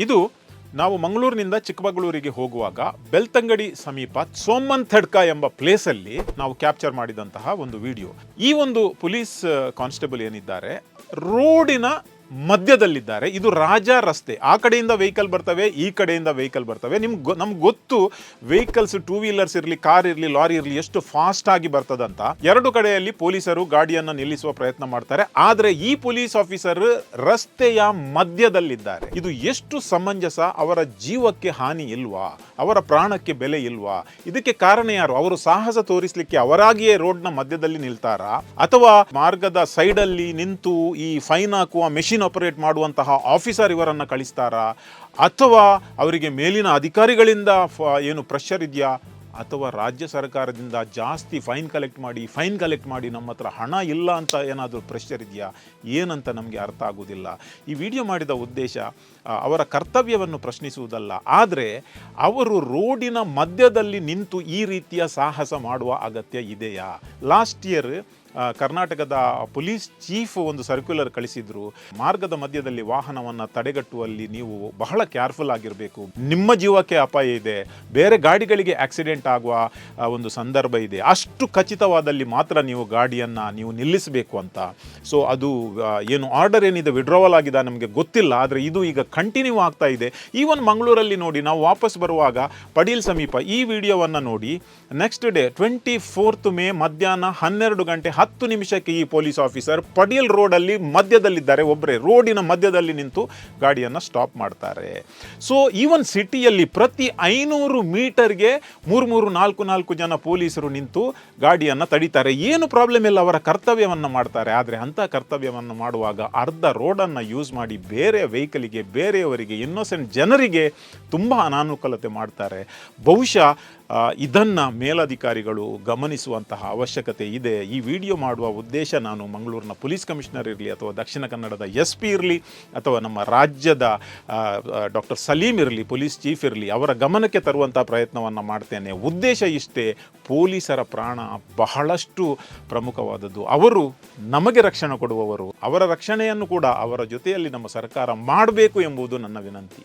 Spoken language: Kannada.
ಇದು ನಾವು ಮಂಗಳೂರಿನಿಂದ ಚಿಕ್ಕಮಗಳೂರಿಗೆ ಹೋಗುವಾಗ ಬೆಳ್ತಂಗಡಿ ಸಮೀಪ ಸೋಮಂಥಡ್ಕ ಎಂಬ ಪ್ಲೇಸಲ್ಲಿ ನಾವು ಕ್ಯಾಪ್ಚರ್ ಮಾಡಿದಂತಹ ಒಂದು ವಿಡಿಯೋ. ಈ ಒಂದು ಪೊಲೀಸ್ ಕಾನ್ಸ್ಟೇಬಲ್ ಏನಿದ್ದಾರೆ ರೋಡಿನ ಮಧ್ಯದಲ್ಲಿದ್ದಾರೆ. ಇದು ರಾಜ ರಸ್ತೆ, ಆ ಕಡೆಯಿಂದ ವೆಹಿಕಲ್ ಬರ್ತವೆ, ಈ ಕಡೆಯಿಂದ ವೆಹಿಕಲ್ ಬರ್ತವೆ. ನಮ್ಗೆ ಗೊತ್ತು ವೆಹಿಕಲ್ಸ್, ಟೂ ವೀಲರ್ಸ್ ಇರಲಿ, ಕಾರ್ ಇರಲಿ, ಲಾರಿ ಇರಲಿ ಎಷ್ಟು ಫಾಸ್ಟ್ ಆಗಿ ಬರ್ತದಂತ. ಎರಡು ಕಡೆಯಲ್ಲಿ ಪೊಲೀಸರು ಗಾಡಿಯನ್ನು ನಿಲ್ಲಿಸುವ ಪ್ರಯತ್ನ ಮಾಡ್ತಾರೆ. ಆದರೆ ಈ ಪೊಲೀಸ್ ಆಫೀಸರ್ ರಸ್ತೆಯ ಮಧ್ಯದಲ್ಲಿದ್ದಾರೆ. ಇದು ಎಷ್ಟು ಸಮಂಜಸ? ಅವರ ಜೀವಕ್ಕೆ ಹಾನಿ ಇಲ್ವಾ? ಅವರ ಪ್ರಾಣಕ್ಕೆ ಬೆಲೆ ಇಲ್ವಾ? ಇದಕ್ಕೆ ಕಾರಣ ಯಾರು? ಅವರು ಸಾಹಸ ತೋರಿಸಲಿಕ್ಕೆ ಅವರಾಗಿಯೇ ರೋಡ್ನ ಮಧ್ಯದಲ್ಲಿ ನಿಲ್ತಾರಾ, ಅಥವಾ ಮಾರ್ಗದ ಸೈಡಲ್ಲಿ ನಿಂತು ಈ ಫೈನ್ ಹಾಕುವ ಮೆಷಿನ್ ಆಪರೇಟ್ ಮಾಡುವಂತಹ ಆಫೀಸರ್ ಇವರನ್ನು ಕಳಿಸ್ತಾರಾ, ಅಥವಾ ಅವರಿಗೆ ಮೇಲಿನ ಅಧಿಕಾರಿಗಳಿಂದ ಏನು ಪ್ರೆಷರ್ ಇದೆಯಾ, ಅಥವಾ ರಾಜ್ಯ ಸರ್ಕಾರದಿಂದ ಜಾಸ್ತಿ ಫೈನ್ ಕಲೆಕ್ಟ್ ಮಾಡಿ ನಮ್ಮ ಹತ್ರ ಹಣ ಇಲ್ಲ ಅಂತ ಏನಾದರೂ ಪ್ರೆಷರ್ ಇದೆಯಾ, ಏನಂತ ನಮಗೆ ಅರ್ಥ ಆಗುವುದಿಲ್ಲ. ಈ ವಿಡಿಯೋ ಮಾಡಿದ ಉದ್ದೇಶ ಅವರ ಕರ್ತವ್ಯವನ್ನು ಪ್ರಶ್ನಿಸುವುದಲ್ಲ, ಆದರೆ ಅವರು ರೋಡಿನ ಮಧ್ಯದಲ್ಲಿ ನಿಂತು ಈ ರೀತಿಯ ಸಾಹಸ ಮಾಡುವ ಅಗತ್ಯ ಇದೆಯಾ? ಲಾಸ್ಟ್ ಇಯರ್ ಕರ್ನಾಟಕದ ಪೊಲೀಸ್ ಚೀಫ್ ಒಂದು ಸರ್ಕ್ಯುಲರ್ ಕಳಿಸಿದ್ರು. ಮಾರ್ಗದ ಮಧ್ಯದಲ್ಲಿ ವಾಹನವನ್ನು ತಡೆಗಟ್ಟುವಲ್ಲಿ ನೀವು ಬಹಳ ಕೇರ್ಫುಲ್ ಆಗಿರಬೇಕು, ನಿಮ್ಮ ಜೀವಕ್ಕೆ ಅಪಾಯ ಇದೆ, ಬೇರೆ ಗಾಡಿಗಳಿಗೆ ಆಕ್ಸಿಡೆಂಟ್ ಆಗುವ ಒಂದು ಸಂದರ್ಭ ಇದೆ, ಅಷ್ಟು ಖಚಿತವಾದಲ್ಲಿ ಮಾತ್ರ ನೀವು ಗಾಡಿಯನ್ನು ನೀವು ನಿಲ್ಲಿಸಬೇಕು ಅಂತ. ಸೊ ಅದು ಏನು ಆರ್ಡರ್ ಏನಿದೆ ವಿಡ್ರಾವಲ್ ಆಗಿದೆ ನಮಗೆ ಗೊತ್ತಿಲ್ಲ, ಆದರೆ ಇದು ಈಗ ಕಂಟಿನ್ಯೂ ಆಗ್ತಾ ಇದೆ. ಈವನ್ ಮಂಗಳೂರಲ್ಲಿ ನೋಡಿ, ನಾವು ವಾಪಸ್ ಬರುವಾಗ ಪಡೀಲ್ ಸಮೀಪ ಈ ವಿಡಿಯೋವನ್ನು ನೋಡಿ, ನೆಕ್ಸ್ಟ್ ಡೇ 24 ಮೇ ಮಧ್ಯಾಹ್ನ 12:10 ಈ ಪೊಲೀಸ್ ಆಫೀಸರ್ ಪಡೀಲ್ ರೋಡಲ್ಲಿ ಮಧ್ಯದಲ್ಲಿದ್ದಾರೆ, ಒಬ್ಬರೇ ರೋಡಿನ ಮಧ್ಯದಲ್ಲಿ ನಿಂತು ಗಾಡಿಯನ್ನು ಸ್ಟಾಪ್ ಮಾಡ್ತಾರೆ. ಸೊ ಈವನ್ ಸಿಟಿಯಲ್ಲಿ ಪ್ರತಿ 500 ಮೀಟರ್ಗೆ 3-4 ಜನ ಪೊಲೀಸರು ನಿಂತು ಗಾಡಿಯನ್ನು ತಡೀತಾರೆ. ಏನು ಪ್ರಾಬ್ಲಮ್ ಇಲ್ಲ, ಅವರ ಕರ್ತವ್ಯವನ್ನು ಮಾಡ್ತಾರೆ. ಆದರೆ ಅಂಥ ಕರ್ತವ್ಯವನ್ನು ಮಾಡುವಾಗ ಅರ್ಧ ರೋಡನ್ನು ಯೂಸ್ ಮಾಡಿ ಬೇರೆ ವೆಹಿಕಲಿಗೆ, ಬೇರೆಯವರಿಗೆ, ಇನ್ನೋಸೆಂಟ್ ಜನರಿಗೆ ತುಂಬ ಅನಾನುಕೂಲತೆ ಮಾಡ್ತಾರೆ. ಬಹುಶಃ ಇದನ್ನು ಮೇಲಧಿಕಾರಿಗಳು ಗಮನಿಸುವಂತಹ ಅವಶ್ಯಕತೆ ಇದೆ. ಈ ವಿಡಿಯೋ ಮಾಡುವ ಉದ್ದೇಶ ನಾನು ಮಂಗಳೂರಿನ ಪೊಲೀಸ್ ಕಮಿಷನರ್ ಇರಲಿ, ಅಥವಾ ದಕ್ಷಿಣ ಕನ್ನಡದ SP ಇರಲಿ, ಅಥವಾ ನಮ್ಮ ರಾಜ್ಯದ ಡಾಕ್ಟರ್ ಸಲೀಂ ಇರಲಿ, ಪೊಲೀಸ್ ಚೀಫ್ ಇರಲಿ, ಅವರ ಗಮನಕ್ಕೆ ತರುವಂಥ ಪ್ರಯತ್ನವನ್ನು ಮಾಡ್ತೇನೆ. ಉದ್ದೇಶ ಇಷ್ಟೇ, ಪೊಲೀಸರ ಪ್ರಾಣ ಬಹಳಷ್ಟು ಪ್ರಮುಖವಾದದ್ದು. ಅವರು ನಮಗೆ ರಕ್ಷಣೆ ಕೊಡುವವರು, ಅವರ ರಕ್ಷಣೆಯನ್ನು ಕೂಡ ಅವರ ಜೊತೆಯಲ್ಲಿ ನಮ್ಮ ಸರ್ಕಾರ ಮಾಡಬೇಕು ಎಂಬುದು ನನ್ನ ವಿನಂತಿ.